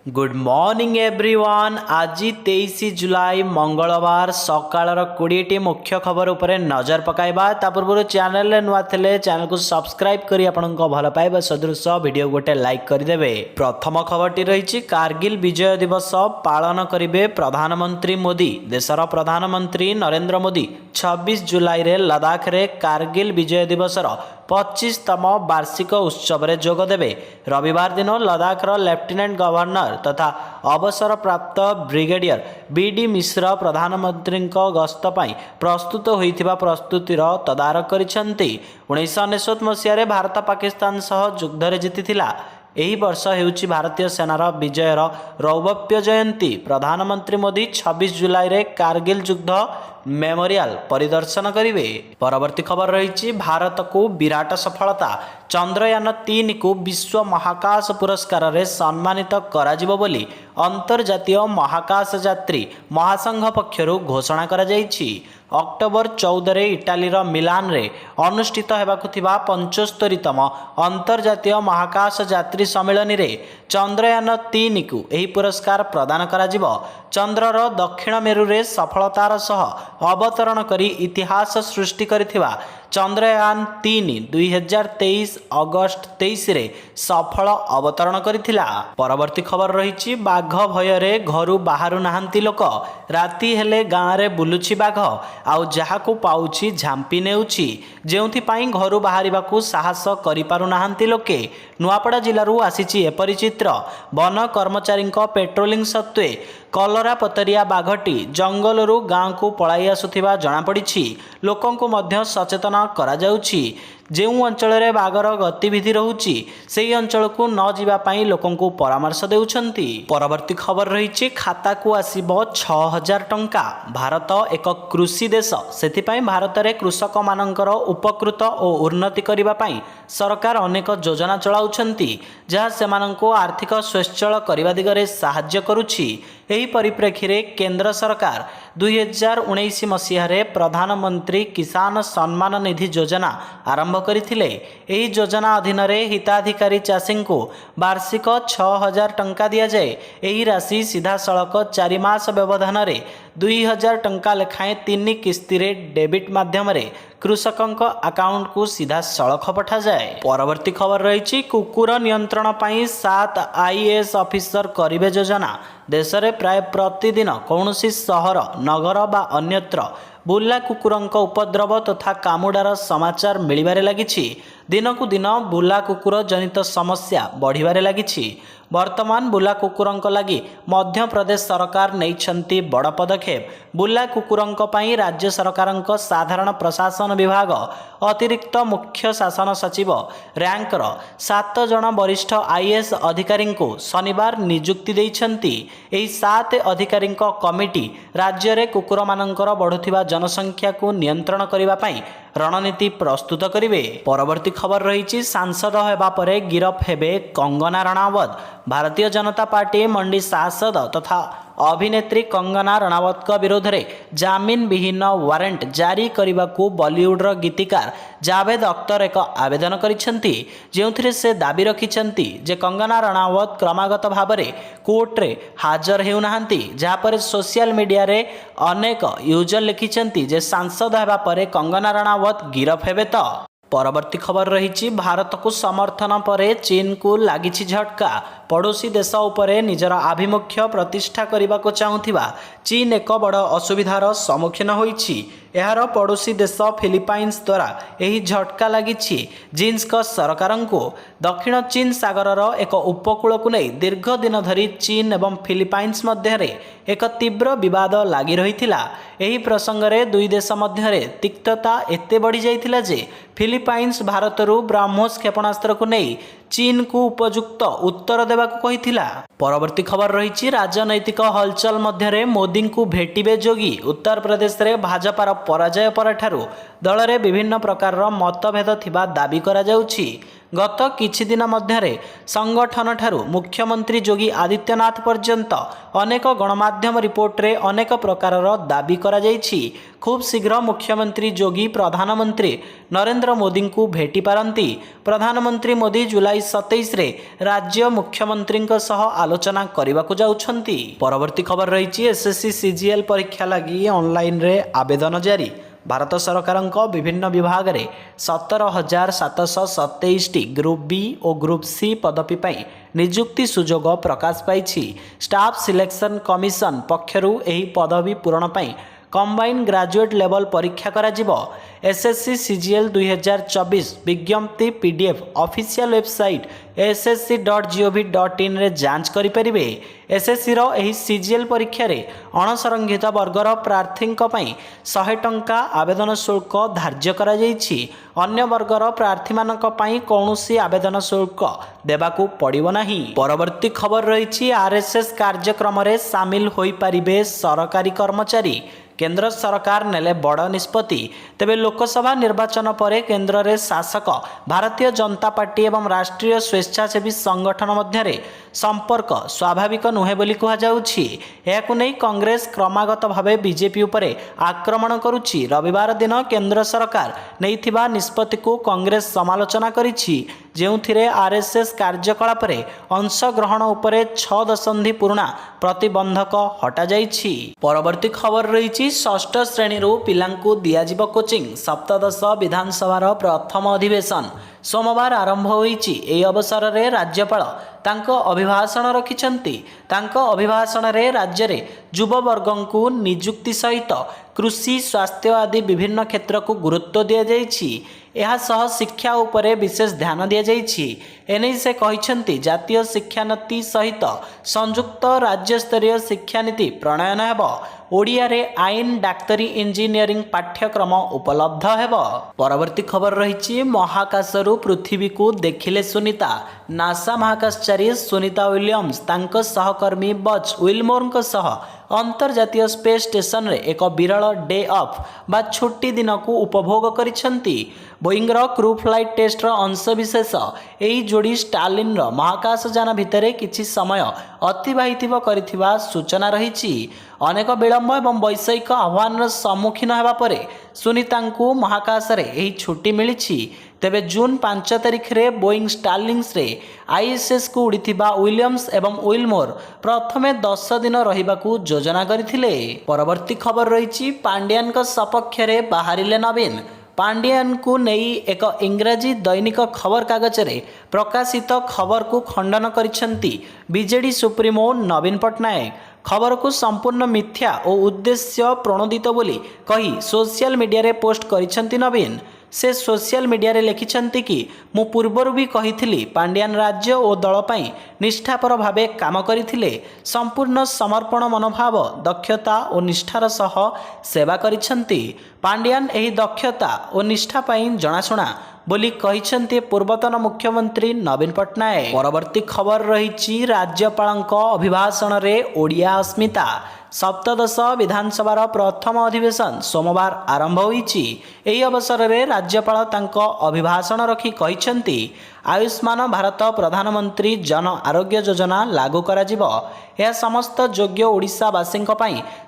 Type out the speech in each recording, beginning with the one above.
Good morning everyone. आज 23 जुलाई मंगलवार सकाळर 20टी मुख्य खबर उपरे नजर पकाइबा। ता पूर्व चैनल नुआ थिले चैनल को सब्सक्राइब करी आपन को भल पाइबा सदृश वीडियो गोटे लाइक करदेवे। प्रथम खबरटी रही कारगिल विजय दिवस पालन करिवे प्रधानमंत्री मोदी। देशर प्रधानमंत्री नरेंद्र मोदी 26 जुलाई रे लद्दाख रे कारगिल विजय दिवसर 25तम वार्षिक उत्सव रे जोग देवे। रविवार दिन लद्दाख लेफ्टिनेंट गवर्नर तथा अवसर प्राप्त ब्रिगेडियर बीडी मिश्र प्रधानमंत्री गस्त पाई प्रस्तुत होइथिबा प्रस्तुतिर तदारक करिसेंती। 1999 मसीह भारत पाकिस्तान सह युद्धरे जीतिथिला। एही वर्ष हेउची भारतीय सेनार विजयर रौप्य जयंती। प्रधानमंत्री मोदी 26 जुलाई रे कारगिल युद्ध मेमोरियल परिदर्शन करिवे। परवर्ती खबर रही भारत को विराट सफलता। चंद्रयान 3 को विश्व महाकाश पुरस्कार रे सम्मानित कराजिबो बोली अंतर्जातीय महाकाश यात्री महासंघ पक्षरु घोषणा करा जायछि। अक्टोबर 14 रे इटालीर मिलान रे अनुष्ठित हेबाकु थिबा 75तम अंतर्जातीय महाकाश यात्री सम्मेलन रे चंद्रयान 3 को एही पुरस्कार प्रदान कराजिबो। चंद्रर दक्षिण मेरु रे सफलतार सह अवतरण करी इतिहास सृष्टि करिथिबा चंद्रयान 3 2023 अगस्त 23 रे सफल अवतरण करिथिला। परवर्ती खबर रही बाघ भयरे घरु बाहरु नाहांती लोक। राति हेले गाँव रे बुलुछि बाघ आउ जहाकू पाउछि झांपी नेउछि। जेउथि पाई घरु बाहरिबाकू साहस करि पारु नाहांती लोके। नुआपड़ा जिल्लारू आसीछि एपरि चित्र। वन कर्मचारी पेट्रोलिंग सत्वे कलरा पतरिया बाघटी जंगलरू गाँव को पलाई आसुथिबा जଣା पड़िछि। लोकंकु मध्य सचेतन करा जाउछि। जेउ अंचल रे बाघर गतिविधि रहुछि सेही अंचल को न जीवा पाई लोकंकु परामर्श देउछंती। परवर्ती खबर रही खाता को आसीबो 6000 टंका। भारत एक कृषि देश, सेथिपाई भारत रे कृषक मानकर उपकृत और उन्नति करिबा पाई सरकार अनेक योजना चलाउछंती जहाँ सेमानंको आर्थिक स्वच्छल करिबा दिगरे साहाय्य करुछि। एही परिप्रेक्षी रे केंद्र सरकार 2019 मसीह रे प्रधानमंत्री किसान सम्मान निधि योजना आरंभ करथिले। एही योजना अधीन रे हिताधिकारी चाषी को वार्षिक 6000 टंका दिया जाए। एही राशि सीधा सड़क 4 मास व्यवधान रे 2000 टंका लेखाएं 3 किस्ती रे डेबिट माध्यम रे कृषकंक अकाउंट को सीधा सड़क पठा जाए। परवर्ती खबर रही कुकुर नियंत्रण पाई 7 आईएएस ऑफिसर करिवे योजना। देश में प्राय प्रतिदिन कौनसी सहर नगर बा अन्यत्र बुला कुकुरंक उपद्रव तथा कामुडार समाचार मिलिबारे लागिछि। दिनकु दिन बुला कुकुर जनित समस्या बढ़िबारे लागिछि। वर्तमान बुला कुकुरंक लागि मध्य प्रदेश सरकार नैछंती बड़ पदक्षेप। बुला कुकुरंक पई राज्य सरकारंक साधारण प्रशासन विभाग अतिरिक्त मुख्य शासन सचिव रैंकर 7 जन वरिष्ठ आईएएस अधिकारी को शनिवार नियुक्ति देइछंती। एही 7 अधिकारी कमिटी राज्य रे कुकुर मानकर बढ़ुथिबा जनसंख्या को नियंत्रण करिबा पई रणनीति प्रस्तुत करिवे। परवर्ती खबर रही सांसद हेबा परे गिरफ हेबे कंगना रणावत। भारतीय जनता पार्टी मंडी सांसद तथा अभिनेत्री कंगना रणावत विरोध में जामिन विहीन वारंट जारी करने को बॉलीवुड गीतिकार जावेद अख्तर एक आवेदन करिसेंती। जेउथिरे से दाबी रखिसेंती जे कंगना रणावत क्रमागत भाव में कोर्ट रे हाजर हेउनाहांती। जहाँ पर सोशल मीडिया रे अनेक यूजर लिखिसेंती जे सांसद हेबा परे कंगना रणावत गिरफ हेबे तो। परवर्ती खबर रही भारत को समर्थन पर चीन को लागिछि झटका। पड़ोसी देश उपरे निजर आभिमुख्य प्रतिष्ठा करने को चाहूथिबा चीन एक बड़ असुविधार सम्मुखीन होइछि। एहार पड़ोसी देश फिलिपाइन्स द्वारा यही झटका लगी। चीन सरकार को दक्षिण चीन सागरर एक उपकूल को नहीं दीर्घ दिन धरी चीन एवं फिलिपाइन्स मध्य एक तीव्र विवाद लगी रही। यही प्रसंग में दुई देश मध्य तिक्तता एते बढ़ी जाइथिला जे फिलिपाइन्स भारतरू ब्रह्मोस क्षेपणास्त्र को नहीं चीन को उपयुक्त उत्तर देवा कहिथिला। परवर्ती खबर रही राजनैतिक हलचल मध्य मोदी को भेटिबे जोगी। उत्तर प्रदेश रे भाजपार पराजय परठारु दल रे विभिन्न प्रकार मतभेद थिबा दाबी करा जाउछि। गत किछि दिन मध्यरे संगठन ठारू मुख्यमंत्री योगी आदित्यनाथ पर्यंत अनेक गणमाध्यम रिपोर्ट रे अनेक प्रकारर दाबी करा जायछि। खूब शीघ्र मुख्यमंत्री योगी प्रधानमंत्री नरेंद्र मोदी को भेटी पारंती। प्रधानमंत्री मोदी जुलाई 27 रे राज्य मुख्यमंत्री सह आलोचना करने जाउछंती। परवर्ती खबर रही एसएससी सीजीएल परीक्षा लगी ऑनलाइन रे आवेदन जारी। भारत सरकार विभिन्न विभाग में 17,727 ग्रुप बी और ग्रुप सी पदवी पर निजुक्ति सुजोग प्रकाश पाई। स्टाफ सिलेक्शन कमिशन पक्षरु एही पदवी पूरण पर कंबाइन ग्रेजुएट लेवल परीक्षा करा जिवो। एसएससी सीजीएल 2024 विज्ञप्ति पीडीएफ ऑफिशियल वेबसाइट ssc.gov.in रे जांच करि परिबे। एसएससी रो एही सीजीएल परीक्षा रे अणसंरक्षित वर्गर प्रार्थी पई 100 टंका आवेदन शुल्क धार्य करा जायछि। अन्य वर्गर प्रार्थी मानक पई कौनसी आवेदन शुल्क देबाकू पड़िबो नाही। परवर्ती खबर रही आरएसएस कार्यक्रम रे शामिल होई परिबे सरकारी कर्मचारी। केंद्र सरकार नेले बड़ निष्पत्ति। तेबे लोकसभा निर्वाचन पर केंद्र रे शासक भारतीय जनता पार्टी एवं राष्ट्रीय स्वेच्छासेवी संगठन मध्य संपर्क स्वाभाविक नुहे बोली कहा जाउछि। एहाकु नै कांग्रेस क्रमागत भावे बीजेपी उपरे आक्रमण करुछि। रविवार दिन केंद्र सरकार नैथिबा निष्पत्ति को कांग्रेस समालोचना करिछि, जेउथिरे आरएसएस कार्यकलाप रे अंशग्रहण उपरे 6 दशंधि पुराणा प्रतिबंधक हटा जाइछि। परवर्ती खबर रही षष्ठ श्रेणी पिलांकु दियाजिबो कोचिंग। सप्तदश विधानसभा प्रथम अधिवेशन सोमवार आरंभ होईछि। एही अवसर रे राज्यपाल तांको अभिभाषण रखिछंती। तांको अभिभाषण रे राज्य रे युववर्गंकु निजुक्ति सहित कृषि स्वास्थ्य आदि विभिन्न क्षेत्र को गुरुत्व दिया जाइछि। एहा सह शिक्षा उपरे विशेष ध्यान दिया जाइछि। एनै से कहिछंती जातीय शिक्षा नीति सहित संयुक्त राज्य स्तरीय शिक्षा नीति प्रणयन हेबो। ओडिया रे आईन डाक्तरी इंजीनियरिंग पाठ्यक्रम उपलब्ध हेबो। परवर्ती खबर रही महाकाशरू पृथ्वी को देखिले सुनीता। नासा महाकाशचारी सुनीता विलियम्स तांको सहकर्मी बज विलमोर सह अंतर्जातीय स्पेस स्टेशन रे एक विरल डे ऑफ बा छुट्टी दिन को उपभोग करिछंती। बोइंग रो क्रू फ्लाइट टेस्ट रो अंशविशेष एही जोड़ी स्टालिन रो महाकाशयान भितरे किछि समय अतिबाहित करिथिबा सूचना रहिछि। अनेक विलंब एवं वैषयिक आह्वान सम्मुखीन हेबा परे सुनीतांकु महाकाश रे एही छुट्टी मिलिछि। तेबे जून 5 तारिख रे बोइंग स्टारलिंक्स रे आईएसएस को उड़ीथिबा विलियम्स एवं विलमोर प्रथमे 10 दिन रहिबाकू योजना करिथिले। परवर्ती खबर रही पांड्यान का सपक्ष रे बाहरिले नवीन। पांड्यान को नहीं एक इंग्राजी दैनिक खबर कागज रे प्रकाशित खबर को खंडन करिसेंती बीजेडी सुप्रीमो नवीन पट्टनायक। खबर को संपूर्ण मिथ्या और उद्देश्य प्रणोदित बोली कही सोशल मीडिया रे पोस्ट करिसेंती नवीन। से सोशल मीडिया रे लिखिछंती कि मु पूर्वरु भी कहिथिली पांड्यान राज्य और दल पई निष्ठापर भावे काम करिथिले। संपूर्ण समर्पण मनोभाव दक्षता और निष्ठार सह सेवा करिछंती। पांड्यान एही दक्षता और निष्ठा पई जनाशुना बोली कहिछंती पूर्वतन मुख्यमंत्री नवीन पट्टनायक। परवर्ती खबर रही राज्यपालଙ୍କ अभिभाषण रे ओडिया अस्मिता। सप्तदश विधानसभा प्रथम अधिवेशन सोमवार आरंभ होईछि। एही अवसर रे राज्यपाल तांको अभिभाषण रखी कहिछंती आयुष्मान भारत प्रधानमंत्री जन आरोग्य योजना लागू करा जिवो। यह समस्त योग्य ओडिशावासी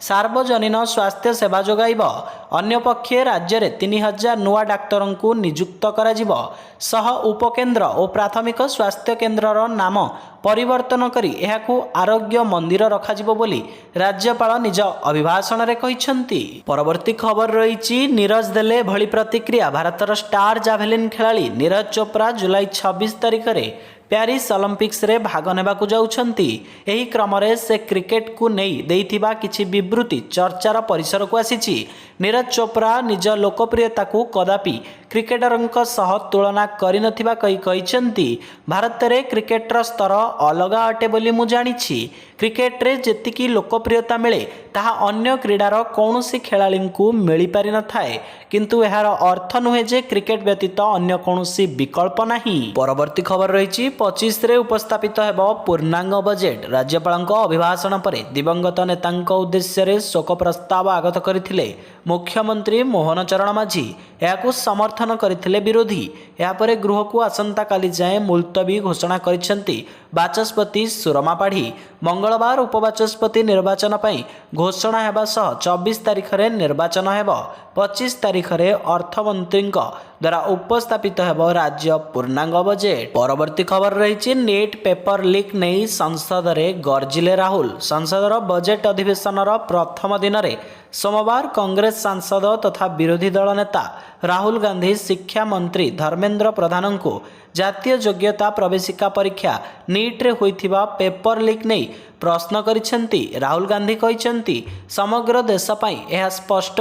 सार्वजनीन स्वास्थ्य सेवा जोगाइबो। अन्य पक्षे राज्य में 3000 नुआ डाक्तर को नियुक्त करा जिवो। सह उपकेन्द्र और प्राथमिक स्वास्थ्य केन्द्रर नाम परिवर्तन करी एहाकू आरोग्य मंदिर रखाजिबो बोली राज्यपाल निज अभिभाषण रे कहिछंती। परवर्ती खबर रही नीरज देले भली प्रतिक्रिया। भारतर स्टार जाभेलिन खिलाड़ी नीरज चोप्रा जुलाई 26 तारिख रे प्यारिस ओलंपिक्स रे भाग नेबाकू जाउछंती। एही क्रम रे से क्रिकेट को नहीं देइथिबा किछि विवृत्ति चर्चार परिसर को आसीछि। नीरज चोप्रा निज लोकप्रियता को कदापि क्रिकेटरଙ୍କ सह तुलना करिनथिबा कहिछंती भारत रे क्रिकेटर स्तर अलग अटे बोली मु जानिछि। क्रिकेट रे जेतिकी लोकप्रियता मिले ताहा अन्य क्रीडार कौनसी खेलाड़ी को मिल पारि न थाए, किंतु एहार अर्थ नुहे जे क्रिकेट व्यतीत अन्य कौनसी विकल्प नाही। परवर्ती खबर रही 25 रे उपस्थापित हेबो पूर्णांग बजेट। राज्यपाल अभिभाषण पर दिवंगत नेता उद्देश्य रे शोक प्रस्ताव आगत करथिले मुख्यमंत्री मोहन चरण माझी। याकू समर्थन ସମର୍ଥନ କରିଥିଲେ ବିରୋଧୀ। ଏହାପରେ ଗୃହକୁ ଆସନ୍ତାକାଲି ଯାଏଁ ମୁଲତବୀ ଘୋଷଣା କରିଛନ୍ତି ବାଚସ୍ପତି ସୁରମା ପାଢ଼ୀ। ମଙ୍ଗଳବାର ଉପବାଚସ୍ପତି ନିର୍ବାଚନ ପାଇଁ ଘୋଷଣା ହେବା ସହ 24 ତାରିଖରେ ନିର୍ବାଚନ ହେବ। 25 ତାରିଖରେ ଅର୍ଥମନ୍ତ୍ରୀଙ୍କ ଦ୍ୱାରା ଉପସ୍ଥାପିତ ହେବ ରାଜ୍ୟ ପୂର୍ଣ୍ଣାଙ୍ଗ ବଜେଟ୍। ପରବର୍ତ୍ତୀ ଖବର ରହିଛି ନିଟ୍ ପେପର ଲିକ୍ ନେଇ ସଂସଦରେ ଗର୍ଜିଲେ ରାହୁଲ। ସଂସଦର ବଜେଟ୍ ଅଧିବେଶନର ପ୍ରଥମ ଦିନରେ ସୋମବାର କଂଗ୍ରେସ ସାଂସଦ ତଥା ବିରୋଧୀ ଦଳ ନେତା ରାହୁଲ ଗାନ୍ଧୀ ଶିକ୍ଷା ମନ୍ତ୍ରୀ ଧର୍ମେନ୍ଦ୍ର ପ୍ରଧାନଙ୍କୁ ଜାତୀୟ ଯୋଗ୍ୟତା ପ୍ରବେଶିକା ପରୀକ୍ଷା ନିଟ୍ରେ ହୋଇଥିବା ପେପର ଲିକ୍ ନେଇ ପ୍ରଶ୍ନ କରିଛନ୍ତି। ରାହୁଲ ଗାନ୍ଧୀ କହିଛନ୍ତି, ସମଗ୍ର ଦେଶ ପାଇଁ ଏହା ସ୍ପଷ୍ଟ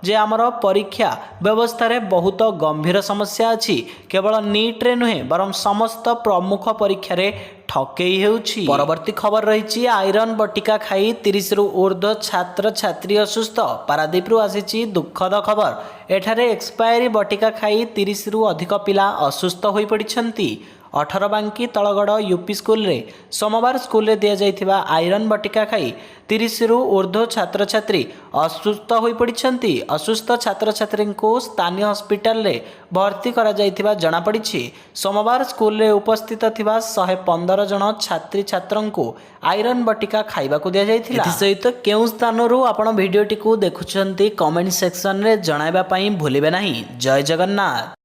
ଯେ ଆମର ପରୀକ୍ଷା ବ୍ୟବସ୍ଥାରେ ବହୁତ ଗମ୍ଭୀର ସମସ୍ୟା ଅଛି। କେବଳ ନିଟ୍ରେ ନୁହେଁ ବରଂ ସମସ୍ତ ପ୍ରମୁଖ ପରୀକ୍ଷାରେ ଠକେଇ ହେଉଛି। ପରବର୍ତ୍ତୀ ଖବର ରହିଛି ଆଇରନ୍ ବଟିକା ଖାଇ 30ରୁ ଉର୍ଦ୍ଧ୍ୱ ଛାତ୍ରଛାତ୍ରୀ ଅସୁସ୍ଥ। ପାରାଦୀପରୁ ଆସିଛି ଦୁଃଖଦ ଖବର। ଏଠାରେ ଏକ୍ସପାୟରୀ ବଟିକା ଖାଇ 30ରୁ ଅଧିକ ପିଲା ଅସୁସ୍ଥ ହୋଇପଡ଼ିଛନ୍ତି। 18 ବାଙ୍କି ତଳଗଡ଼ ୟୁପି ସ୍କୁଲରେ ସୋମବାର ସ୍କୁଲରେ ଦିଆଯାଇଥିବା ଆଇରନ୍ ବଟିକା ଖାଇ 30ରୁ ଉର୍ଦ୍ଧ୍ୱ ଛାତ୍ରଛାତ୍ରୀ ଅସୁସ୍ଥ ହୋଇପଡ଼ିଛନ୍ତି। ଅସୁସ୍ଥ ଛାତ୍ରଛାତ୍ରୀଙ୍କୁ ସ୍ଥାନୀୟ ହସ୍ପିଟାଲରେ ଭର୍ତ୍ତି କରାଯାଇଥିବା ଜଣାପଡ଼ିଛି। ସୋମବାର ସ୍କୁଲରେ ଉପସ୍ଥିତ ଥିବା 115 ଜଣ ଛାତ୍ରୀଛାତ୍ରଙ୍କୁ ଆଇରନ୍ ବଟିକା ଖାଇବାକୁ ଦିଆଯାଇଥିଲା। ଏଥିସହିତ କେଉଁ ସ୍ଥାନରୁ ଆପଣ ଭିଡ଼ିଓଟିକୁ ଦେଖୁଛନ୍ତି କମେଣ୍ଟ ସେକ୍ସନରେ ଜଣାଇବା ପାଇଁ ଭୁଲିବେ ନାହିଁ। ଜୟ ଜଗନ୍ନାଥ।